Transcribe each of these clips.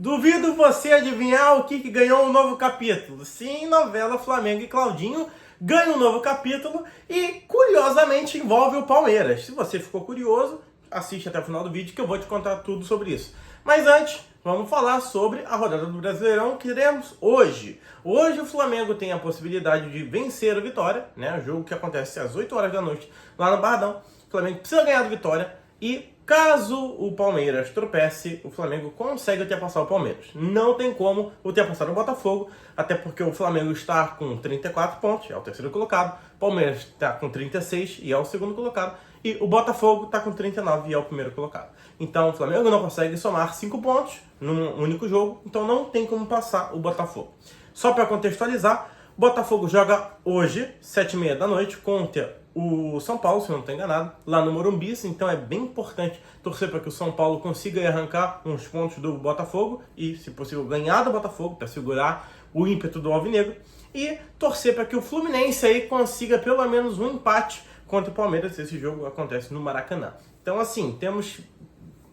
Duvido você adivinhar o que ganhou um novo capítulo. Sim, novela Flamengo e Claudinho ganha um novo capítulo e, curiosamente, envolve o Palmeiras. Se você ficou curioso, assiste até o final do vídeo que eu vou te contar tudo sobre isso. Mas antes, vamos falar sobre a rodada do Brasileirão que teremos hoje. Hoje o Flamengo tem a possibilidade de vencer o Vitória, né? O jogo que acontece às 8 horas da noite lá no Barradão. O Flamengo precisa ganhar do Vitória e caso o Palmeiras tropece, o Flamengo consegue ultrapassar o Palmeiras. Não tem como ultrapassar o Botafogo, até porque o Flamengo está com 34 pontos, é o terceiro colocado, o Palmeiras está com 36 e é o segundo colocado, e o Botafogo está com 39 e é o primeiro colocado. Então o Flamengo não consegue somar 5 pontos num único jogo, então não tem como passar o Botafogo. Só para contextualizar, o Botafogo joga hoje, 7h30 da noite, contra o São Paulo, se eu não estou enganado, lá no Morumbi, então é bem importante torcer para que o São Paulo consiga arrancar uns pontos do Botafogo e, se possível, ganhar do Botafogo para segurar o ímpeto do Alvinegro e torcer para que o Fluminense aí consiga pelo menos um empate contra o Palmeiras. Esse jogo acontece no Maracanã. Então, assim, temos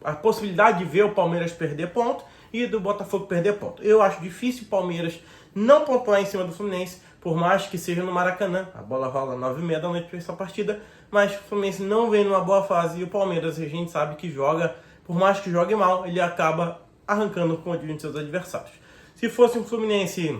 a possibilidade de ver o Palmeiras perder ponto e do Botafogo perder ponto. Eu acho difícil o Palmeiras não pontuar em cima do Fluminense, por mais que seja no Maracanã. A bola rola 9h30 da noite para essa partida, mas o Fluminense não vem numa boa fase e o Palmeiras, a gente sabe que joga, por mais que jogue mal, ele acaba arrancando o ponto de seus adversários. Se fosse um Fluminense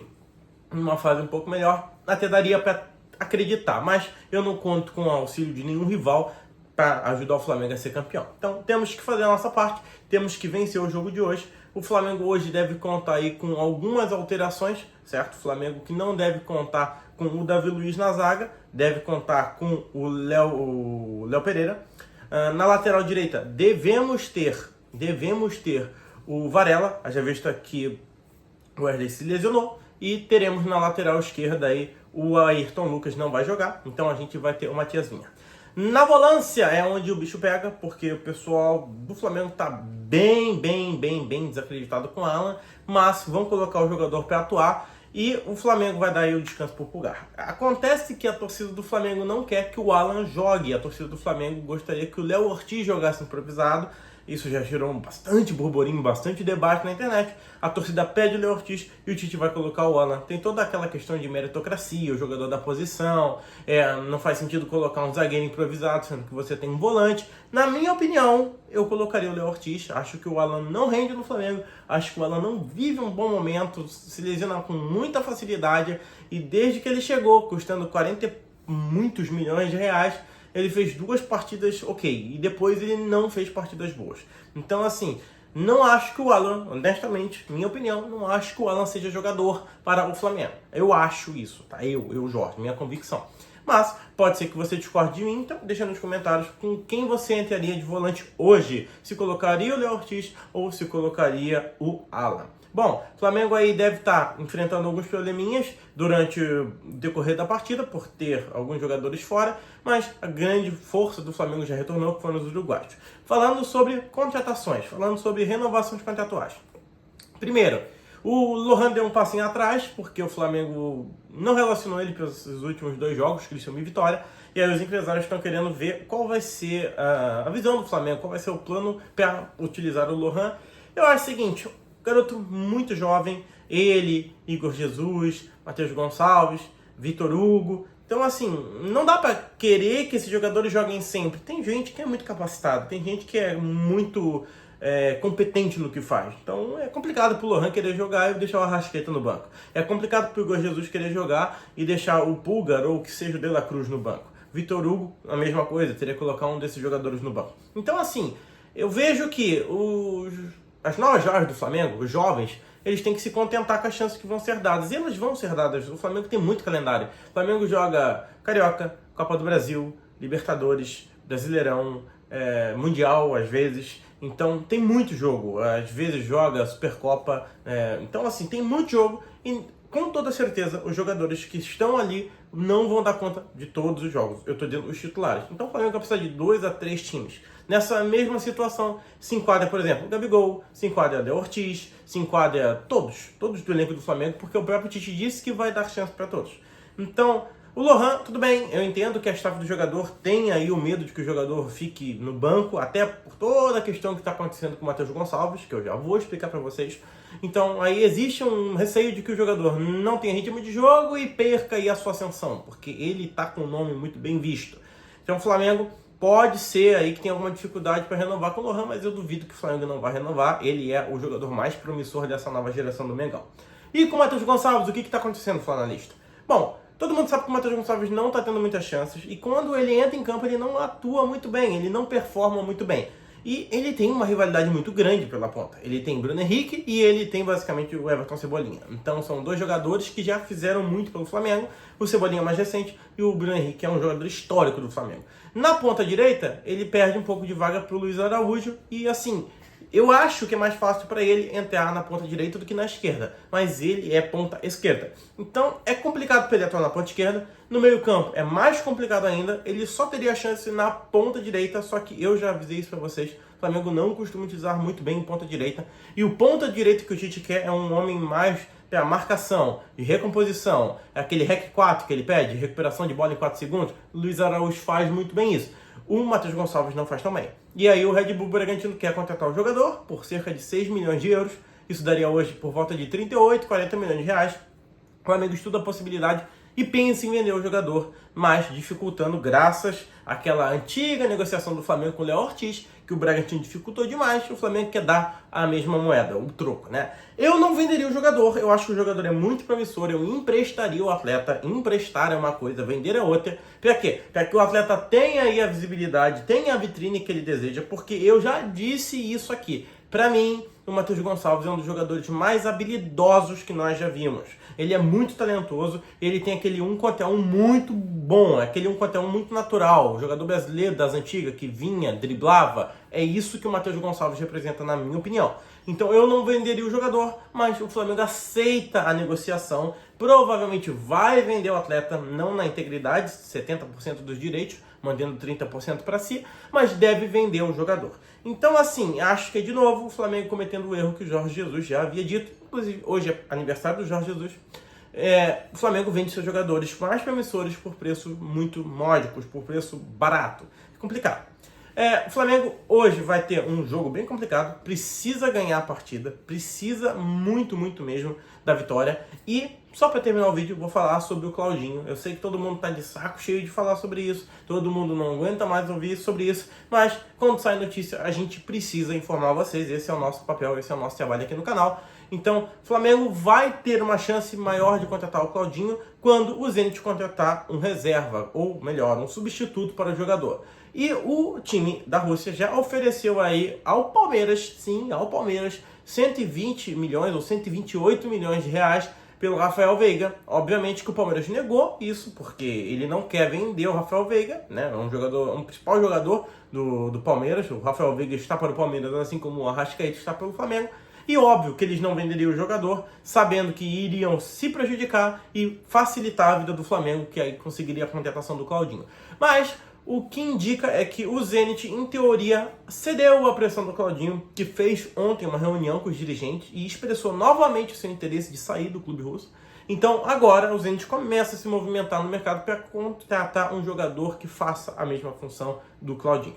numa fase um pouco melhor, até daria para acreditar, mas eu não conto com o auxílio de nenhum rival para ajudar o Flamengo a ser campeão. Então temos que fazer a nossa parte, temos que vencer o jogo de hoje. O Flamengo hoje deve contar aí com algumas alterações, certo? O Flamengo que não deve contar com o Davi Luiz na zaga, deve contar com o Léo Pereira. Na lateral direita devemos ter o Varela, já visto que o Wesley se lesionou, e teremos na lateral esquerda aí o Ayrton Lucas não vai jogar, então a gente vai ter o Matias Vinha. Na volância é onde o bicho pega, porque o pessoal do Flamengo tá bem desacreditado com o Alan, mas vão colocar o jogador para atuar e o Flamengo vai dar aí o descanso pro Pulgar. Acontece que a torcida do Flamengo não quer que o Alan jogue, a torcida do Flamengo gostaria que o Léo Ortiz jogasse improvisado. Isso já gerou bastante burburinho, bastante debate na internet. A torcida pede o Léo Ortiz e o Tite vai colocar o Alan. Tem toda aquela questão de meritocracia, o jogador da posição. Não faz sentido colocar um zagueiro improvisado, sendo que você tem um volante. Na minha opinião, eu colocaria o Léo Ortiz. Acho que o Alan não rende no Flamengo. Acho que o Alan não vive um bom momento, se lesiona com muita facilidade. E desde que ele chegou, custando 40 e muitos milhões de reais, ele fez 2 partidas ok, e depois ele não fez partidas boas. Então, assim, não acho que o Alan, honestamente, minha opinião, não acho que o Alan seja jogador para o Flamengo. Eu acho isso, tá? Eu Jorge, minha convicção. Mas pode ser que você discorde de mim, então deixa nos comentários com quem você entraria de volante hoje. Se colocaria o Léo Ortiz ou se colocaria o Alan. Bom, o Flamengo aí deve estar enfrentando alguns probleminhas durante o decorrer da partida, por ter alguns jogadores fora, mas a grande força do Flamengo já retornou, que foram os uruguaios. Falando sobre contratações, falando sobre renovações contratuais. Primeiro, o Lohan deu um passinho atrás, porque o Flamengo não relacionou ele para os últimos 2 jogos, Criciúma e Vitória, e aí os empresários estão querendo ver qual vai ser a visão do Flamengo, qual vai ser o plano para utilizar o Lohan. Eu acho o seguinte: garoto muito jovem, ele, Igor Jesus, Matheus Gonçalves, Vitor Hugo. Então, assim, não dá pra querer que esses jogadores joguem sempre. Tem gente que é muito capacitada, tem gente que é muito competente no que faz. Então, é complicado pro Lohan querer jogar e deixar o Arrascaeta no banco. É complicado pro Igor Jesus querer jogar e deixar o Pulgar ou que seja o De La Cruz no banco. Vitor Hugo, a mesma coisa, teria que colocar um desses jogadores no banco. Então, assim, eu vejo que as novas joias do Flamengo, os jovens, eles têm que se contentar com as chances que vão ser dadas. E elas vão ser dadas. O Flamengo tem muito calendário. O Flamengo joga Carioca, Copa do Brasil, Libertadores, Brasileirão, Mundial às vezes. Então tem muito jogo. Às vezes joga Supercopa. Então, assim, tem muito jogo. E com toda certeza, os jogadores que estão ali não vão dar conta de todos os jogos. Eu estou dizendo os titulares. Então o Flamengo vai precisar de 2 a 3 times. Nessa mesma situação, se enquadra, por exemplo, o Gabigol, se enquadra o Léo Ortiz, se enquadra todos do elenco do Flamengo, porque o próprio Tite disse que vai dar chance para todos. Então, O Lohan, tudo bem, eu entendo que a staff do jogador tem aí o medo de que o jogador fique no banco, até por toda a questão que está acontecendo com o Matheus Gonçalves, que eu já vou explicar para vocês. Então aí existe um receio de que o jogador não tenha ritmo de jogo e perca aí a sua ascensão, porque ele está com um nome muito bem visto. Então o Flamengo pode ser aí que tem alguma dificuldade para renovar com o Lohan, mas eu duvido que o Flamengo não vai renovar. Ele é o jogador mais promissor dessa nova geração do Mengão. E com o Matheus Gonçalves, o que está acontecendo, Flanalista? Bom, todo mundo sabe que o Matheus Gonçalves não está tendo muitas chances e quando ele entra em campo ele não atua muito bem, ele não performa muito bem. E ele tem uma rivalidade muito grande pela ponta. Ele tem Bruno Henrique e ele tem basicamente o Everton Cebolinha. Então são dois jogadores que já fizeram muito pelo Flamengo. O Cebolinha é mais recente e o Bruno Henrique é um jogador histórico do Flamengo. Na ponta direita, ele perde um pouco de vaga para o Luiz Araújo e assim... Eu acho que é mais fácil para ele entrar na ponta direita do que na esquerda, mas ele é ponta esquerda. Então é complicado para ele atuar na ponta esquerda. No meio campo é mais complicado ainda, ele só teria chance na ponta direita, só que eu já avisei isso para vocês. O Flamengo não costuma utilizar muito bem em ponta direita. E o ponta direita que o Tite quer é um homem mais a marcação, de recomposição, aquele REC 4 que ele pede, recuperação de bola em 4 segundos. O Luiz Araújo faz muito bem isso. O Matheus Gonçalves não faz tão bem. E aí o Red Bull Bragantino quer contratar o jogador por cerca de 6 milhões de euros. Isso daria hoje por volta de 38, 40 milhões de reais. O Flamengo estuda a possibilidade e pensa em vender o jogador, mas dificultando graças àquela antiga negociação do Flamengo com o Léo Ortiz, que o Bragantino dificultou demais, o Flamengo quer dar a mesma moeda, o troco, né? Eu não venderia o jogador, eu acho que o jogador é muito promissor, eu emprestaria o atleta, emprestar é uma coisa, vender é outra. Pra quê? Pra que o atleta tenha aí a visibilidade, tenha a vitrine que ele deseja, porque eu já disse isso aqui. Pra mim, o Matheus Gonçalves é um dos jogadores mais habilidosos que nós já vimos. Ele é muito talentoso, ele tem aquele 1 contra 1 muito bom, aquele 1 contra 1 muito natural. O jogador brasileiro das antigas que vinha, driblava, é isso que o Matheus Gonçalves representa na minha opinião. Então eu não venderia o jogador, mas o Flamengo aceita a negociação, provavelmente vai vender o atleta, não na integridade, 70% dos direitos, mantendo 30% para si, mas deve vender o jogador. Então assim, acho que é de novo o Flamengo cometendo o erro que o Jorge Jesus já havia dito, inclusive hoje é aniversário do Jorge Jesus, o Flamengo vende seus jogadores mais promissores por preço muito módicos, por preço barato. É complicado. O Flamengo hoje vai ter um jogo bem complicado, precisa ganhar a partida, precisa muito mesmo da vitória. E só para terminar o vídeo, vou falar sobre o Claudinho. Eu sei que todo mundo tá de saco cheio de falar sobre isso, todo mundo não aguenta mais ouvir sobre isso, mas quando sai notícia a gente precisa informar vocês, esse é o nosso papel, esse é o nosso trabalho aqui no canal. Então, o Flamengo vai ter uma chance maior de contratar o Claudinho quando o Zenit contratar um reserva, ou melhor, um substituto para o jogador. E o time da Rússia já ofereceu aí ao Palmeiras, sim, ao Palmeiras, 120 milhões ou 128 milhões de reais pelo Rafael Veiga. Obviamente que o Palmeiras negou isso, porque ele não quer vender o Rafael Veiga, né? É um principal jogador do Palmeiras. O Rafael Veiga está para o Palmeiras, assim como o Arrascaeta está pelo Flamengo. E óbvio que eles não venderiam o jogador, sabendo que iriam se prejudicar e facilitar a vida do Flamengo, que aí conseguiria a contratação do Claudinho. Mas o que indica é que o Zenit, em teoria, cedeu à pressão do Claudinho, que fez ontem uma reunião com os dirigentes e expressou novamente o seu interesse de sair do clube russo. Então agora o Zenit começa a se movimentar no mercado para contratar um jogador que faça a mesma função do Claudinho.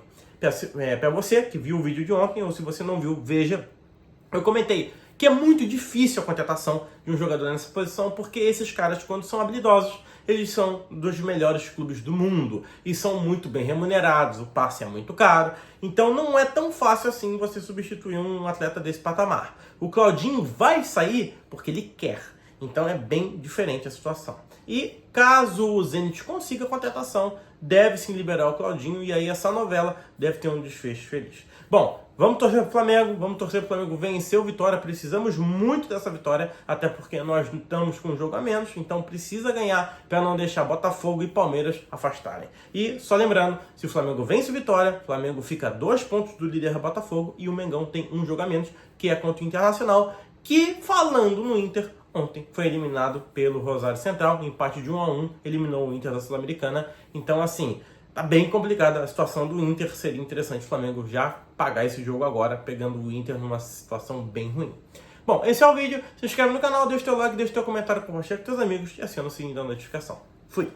Para você que viu o vídeo de ontem, ou se você não viu, veja. Eu comentei que é muito difícil a contratação de um jogador nessa posição, porque esses caras, quando são habilidosos, eles são dos melhores clubes do mundo e são muito bem remunerados, o passe é muito caro, então não é tão fácil assim você substituir um atleta desse patamar. O Claudinho vai sair porque ele quer, então é bem diferente a situação. E caso o Zenit consiga a contratação, deve sim liberar o Claudinho e aí essa novela deve ter um desfecho feliz. Bom, vamos torcer pro Flamengo, vamos torcer pro Flamengo vencer o Vitória, precisamos muito dessa vitória, até porque nós estamos com um jogo a menos, então precisa ganhar para não deixar Botafogo e Palmeiras afastarem. E só lembrando, se o Flamengo vence o Vitória, o Flamengo fica a 2 pontos do líder Botafogo e o Mengão tem um jogo a menos, que é contra o Internacional, que, falando no Inter, ontem foi eliminado pelo Rosário Central, empate de 1-1, eliminou o Inter da Sul-Americana. Então, assim, tá bem complicada a situação do Inter. Seria interessante o Flamengo já pagar esse jogo agora, pegando o Inter numa situação bem ruim. Bom, esse é o vídeo. Se inscreve no canal, deixa teu like, deixa teu comentário, compartilha com teus amigos e aciona o sininho da notificação. Fui!